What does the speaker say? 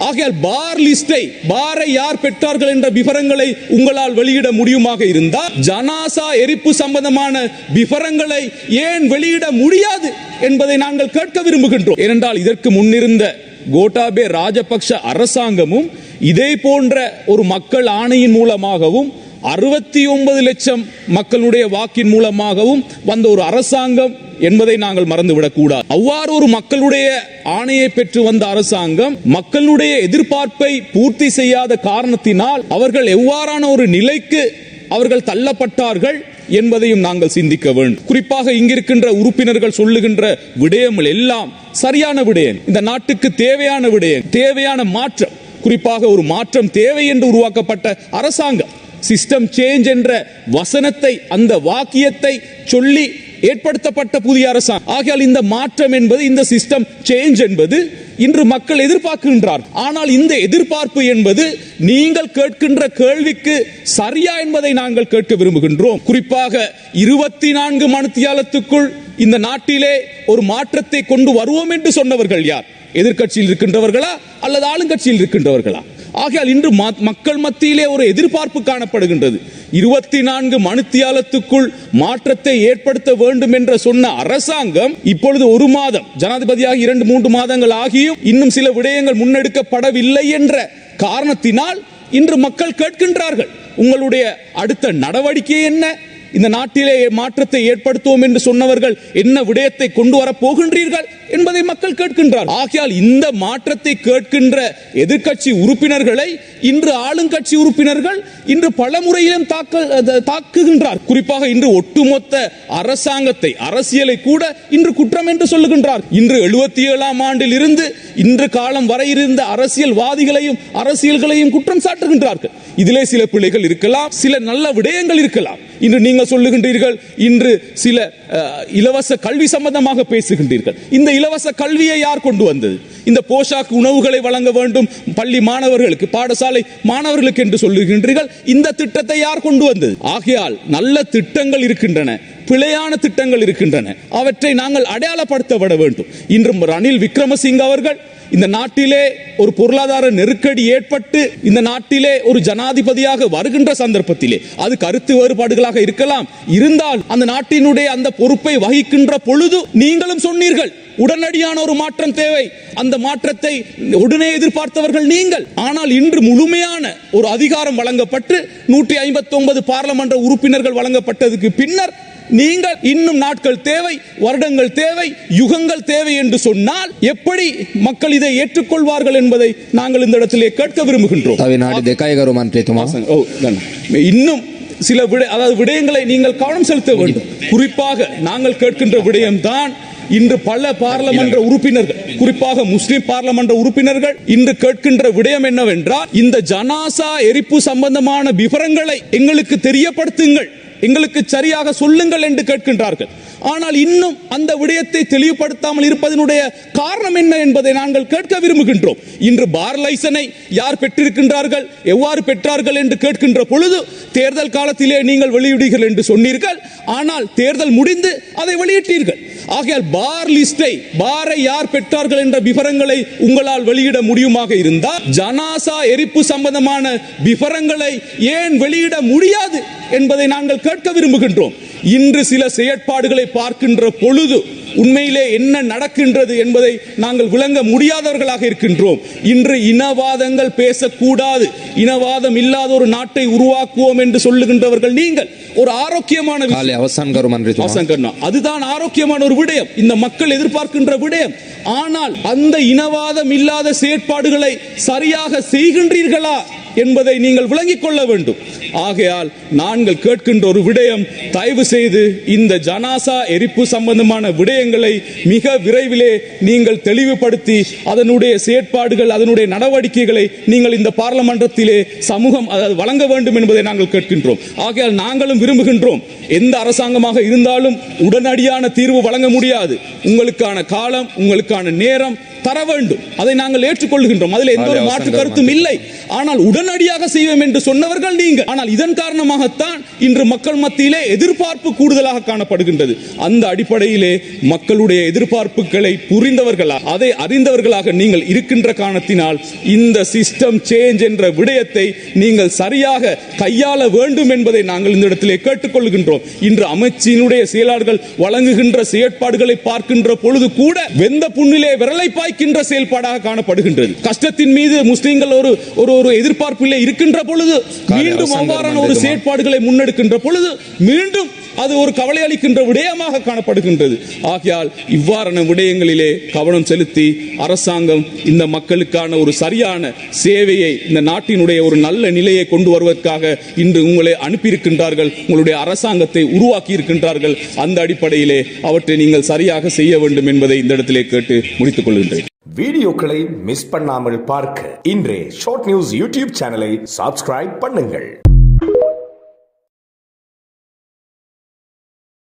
ஆகையால் பார் லிஸ்டை, பாரை யார் பெற்றார்கள் என்ற விவரங்களை உங்களால் வெளியிட முடியுமாக இருந்தால் ஜனாசா எரிப்பு சம்பந்தமான விவரங்களை ஏன் வெளியிட முடியாது என்பதை நாங்கள் கேட்க விரும்புகின்றோம். ஏனென்றால் இதற்கு முன்னிருந்த கோட்டாபே ராஜபக்ஷ அரசாங்கமும் இதே போன்ற ஒரு மக்கள் ஆணையின் மூலமாகவும் 69 லட்சம் மக்களுடைய வாக்கின் மூலமாகவும் வந்த ஒரு அரசாங்கம் என்பதை நாங்கள் மறந்துவிடக் கூடாது. அவ்வாறு ஒரு மக்களுடைய ஆணையை பெற்று வந்த அரசாங்கம் மக்களுடைய எதிர்பார்ப்பை பூர்த்தி செய்யாத காரணத்தினால் அவர்கள் எவ்வாறான ஒரு நிலைக்கு அவர்கள் தள்ளப்பட்டார்கள் என்பதையும் நாங்கள் சிந்திக்க வேண்டும். குறிப்பாக இங்கிருக்கின்ற உறுப்பினர்கள் சொல்லுகின்ற விடயங்கள் எல்லாம் சரியான விடயம், இந்த நாட்டுக்கு தேவையான விடயம், தேவையான மாற்றம். குறிப்பாக ஒரு மாற்றம் தேவை என்று உருவாக்கப்பட்ட அரசாங்கம் சிஸ்டம் சேஞ்ச் என்ற வசனத்தை, அந்த வாக்கியத்தை சொல்லி ஏற்படுத்தப்பட்ட புதிய அரசாங்கம். ஆகையால் இந்த மாற்றம் என்பது, இந்த சிஸ்டம் சேஞ்ச் என்பது இன்று மக்கள் எதிர்பார்க்கின்றார். ஆனால் இந்த எதிர்பார்ப்பு என்பது நீங்கள் கேட்கின்ற கேள்விக்கு சரியா என்பதை நாங்கள் கேட்க விரும்புகின்றோம். குறிப்பாக 24 மணித்தியாலத்துக்குள் இந்த நாட்டிலே ஒரு மாற்றத்தை கொண்டு வருவோம் என்று சொன்னவர்கள் யார்? எதிர்க்கட்சியில் இருக்கின்றவர்களா அல்லது ஆளுங்கட்சியில் இருக்கின்றவர்களா? ஆகையால் இன்று மக்கள் மத்தியிலே ஒரு எதிர்பார்ப்பு காணப்படுகின்றது. 24 மணித்தியாலத்துக்குள் மாற்றத்தை ஏற்படுத்த வேண்டும் என்று சொன்ன அரசாங்கம் இப்பொழுது ஒரு மாதம், ஜனாதிபதியாக 2-3 மாதங்கள் ஆகியும் இன்னும் சில விடயங்கள் முன்னெடுக்கப்படவில்லை என்ற காரணத்தினால் இன்று மக்கள் கேட்கின்றார்கள், உங்களுடைய அடுத்த நடவடிக்கை என்ன? இந்த நாட்டிலே மாற்றத்தை ஏற்படுத்துவோம் என்று சொன்னவர்கள் என்ன விடயத்தை கொண்டு வர போகின்றீர்கள் என்பதை மக்கள் கேட்கின்றார். ஆகையால் இந்த மாற்றத்தை கேட்கின்ற எதிர்க்கட்சி உறுப்பினர்களை இன்று ஆளுங்கட்சி உறுப்பினர்கள் இன்று பல முறையிலும் தாக்குகின்றார். குறிப்பாக இன்று ஒட்டுமொத்த அரசாங்கத்தை, அரசியலை கூட இன்று குற்றம் என்று சொல்லுகின்றார். இன்று 77ஆம் ஆண்டில் இருந்து இன்று காலம் வரை இருந்த அரசியல்வாதிகளையும் அரசியல்களையும் குற்றம் சாட்டுகின்றார்கள். இதிலே சில பிள்ளைகள் இருக்கலாம், சில நல்ல விடயங்கள் இருக்கலாம். இன்று நீங்கள் சொல்லுகின்றீர்கள், இன்று சில இலவச கல்வி சம்பந்தமாக பேசுகின்றீர்கள். இந்த இலவச கல்வியை யார் கொண்டு வந்தது? இந்த போஷாக் உணவுகளை வழங்க வேண்டும் பள்ளி மாணவர்களுக்கு, பாடசாலை மாணவர்களுக்கு என்று சொல்லுகின்றீர்கள். இந்த திட்டத்தை யார் கொண்டு வந்தது? ஆகையால் நல்ல திட்டங்கள் இருக்கின்றன, பிழையான திட்டங்கள் இருக்கின்றன. அவற்றை நாங்கள் அடையாளப்படுத்தப்பட வேண்டும். இன்று ரணில் விக்ரமசிங்க அவர்கள் இந்த நாட்டிலே ஒரு பொருளாதார நெருக்கடி ஏற்பட்டு இந்த நாட்டிலே ஒரு ஜனாதிபதியாக வருகின்ற சந்தர்ப்பத்திலே, அது கருத்து வேறுபாடுகளாக இருக்கலாம், இருந்தால் அந்த நாட்டினுடைய அந்த பொறுப்பை வகிக்கின்ற பொழுது நீங்களும் சொன்னீர்கள் உடனடியான ஒரு மாற்றம் தேவை, அந்த மாற்றத்தை உடனே எதிர்பார்த்தவர்கள் நீங்கள். ஆனால் இன்று முழுமையான ஒரு அதிகாரம் வழங்கப்பட்டு 159 பாராளுமன்ற உறுப்பினர்கள் வழங்கப்பட்டதுக்கு பின்னர் நீங்கள் இன்னும் நாட்கள் தேவை, வருடங்கள் தேவை, யுகங்கள் தேவை என்று சொன்னால் எப்படி மக்கள் இதை ஏற்றுக்கொள்வார்கள் என்பதை நாங்கள் இந்த இடத்திலே கேட்க விரும்புகின்றோம். இன்னும் சில விடயங்களை நீங்கள் கவனம் செலுத்த வேண்டும். குறிப்பாக நாங்கள் கேட்கின்ற விடயம்தான், இன்று பல பாராளுமன்ற உறுப்பினர்கள், குறிப்பாக முஸ்லிம் பாராளுமன்ற உறுப்பினர்கள் இன்று கேட்கின்ற விடயம் என்னவென்றால், இந்த ஜனாசா எரிப்பு சம்பந்தமான விவரங்களை எங்களுக்கு தெரியப்படுத்துங்கள், எங்களுக்கு சரியாக சொல்லுங்கள் என்று கேட்கின்றார்கள். ஆனால் இன்னும் அந்த விடயத்தை தெளிவுபடுத்தாமல் இருப்பதனுடைய காரணம் என்ன என்பதை நாங்கள் கேட்க விரும்புகின்றோம். இன்று பார் லைசனை யார் பெற்றிருக்கின்றார்கள், எவ்வாறு பெற்றார்கள் என்று கேட்கின்ற பொழுது, தேர்தல் காலத்திலே நீங்கள் வெளியிடுங்கள் என்று சொன்னீர்கள், ஆனால் தேர்தல் முடிந்து அதை வெளியிட்டீர்கள். ஆகையால் பார் லிஸ்டை, பாரை யார் பெற்றார்கள் என்ற விவரங்களை உங்களால் வெளியிட முடியுமாக இருந்தால் ஜனாசா எரிப்பு சம்பந்தமான விவரங்களை ஏன் வெளியிட முடியாது என்பதை நாங்கள் கேட்க விரும்புகின்றோம். இன்று சில செயற்பாடுகளை பார்க்கின்ற பொழுது உண்மையிலே என்ன நடக்கின்றது என்பதை நாங்கள் விளங்க முடியாதவர்களாக இருக்கின்றோம். இன்று இனவாதங்கள் பேசக்கூடாது, இனவாதம் இல்லாத ஒரு நாட்டை உருவாக்குவோம் என்று சொல்லுகின்றவர்கள் நீங்கள். ஒரு ஆரோக்கியமான அதுதான் ஆரோக்கியமான ஒரு விடயம், இந்த மக்கள் எதிர்பார்க்கின்ற விடயம். ஆனால் அந்த இனவாதம் இல்லாத செயற்பாடுகளை சரியாக செய்கின்றீர்களா என்பதை நீங்கள் விளங்கிக் கொள்ள வேண்டும். ஆகையால் நாங்கள் கேட்கின்ற ஒரு விடயம், தயவு செய்து இந்த ஜனாசா எரிப்பு சம்பந்தமான விடயங்களை மிக விரைவிலே நீங்கள் தெளிவுபடுத்தி அதனுடைய செயற்பாடுகள், அதனுடைய நடவடிக்கைகளை நீங்கள் இந்த பாராளுமன்றத்திலே சமூகம் வழங்க வேண்டும் என்பதை நாங்கள் கேட்கின்றோம். ஆகையால் நாங்களும் விரும்புகின்றோம், எந்த அரசாங்கமாக இருந்தாலும் உடனடியான தீர்வு வழங்க முடியாது. உங்களுக்கான காலம், உங்களுக்கான நேரம், தர வேண்டும். அதை நாங்கள் ஏற்றுக்கொள்கின்றோம். அதில் எந்த ஒரு மாற்று கருத்தும் இல்லை. ஆனால் உடனடியாக செய்வோம் என்று சொன்னவர்கள் நீங்கள். ஆனால் இதன் காரணமாகத்தான் இன்று மக்கள் மத்தியிலே எதிர்பார்ப்பு கூடுதலாக காணப்படுகின்றது. அந்த அடிப்படையிலே மக்களுடைய எதிர்பார்ப்புகளை புரிந்தவர்களாக, அதை அறிந்தவர்களாக நீங்கள் இருக்கின்ற காரணத்தினால் இந்த சிஸ்டம் சேஞ்ச் என்ற விடயத்தை நீங்கள் சரியாக கையாள வேண்டும் என்பதை நாங்கள் இந்த இடத்திலே கேட்டுக்கொள்கின்றோம். இன்று அமைச்சினுடைய செயலாளர்கள் வழங்குகின்ற செயற்பாடுகளை பார்க்கின்ற பொழுது கூட வெந்த புண்ணிலே விரலை பாய்க்கின்ற செயல்பாடாக காணப்படுகின்றது. கஷ்டத்தின் மீது முஸ்லிம்கள் ஒரு எதிர்பார்ப்பிலே இருக்கின்ற பொழுது மீண்டும் அவ்வாறான ஒரு செயற்பாடுகளை முன்னெடுக்கின்ற பொழுது மீண்டும் அது ஒரு கவலை அளிக்கின்ற விடயமாக காணப்படுகின்றது. ஆகையால் இவ்வாறான விடயங்களிலே கவனம் செலுத்தி அரசாங்கம் இந்த மக்களுக்கான ஒரு சரியான சேவையை, இந்த நாட்டினுடைய ஒரு நல்ல நிலையை கொண்டு வருவதற்காக இன்று உங்களை அனுப்பியிருக்கின்றார்கள், உங்களுடைய அரசாங்கத்தை உருவாக்கி இருக்கின்றார்கள். அந்த அடிப்படையிலே அவற்றை நீங்கள் சரியாக செய்ய வேண்டும் என்பதை இந்த இடத்திலே கேட்டு முடித்துக் கொள்கின்றேன். வீடியோக்களை மிஸ் பண்ணாமல் பார்க்க இன்றே ஷார்ட் நியூஸ் யூடியூப் சேனலை சப்ஸ்கிரைப் பண்ணுங்கள்.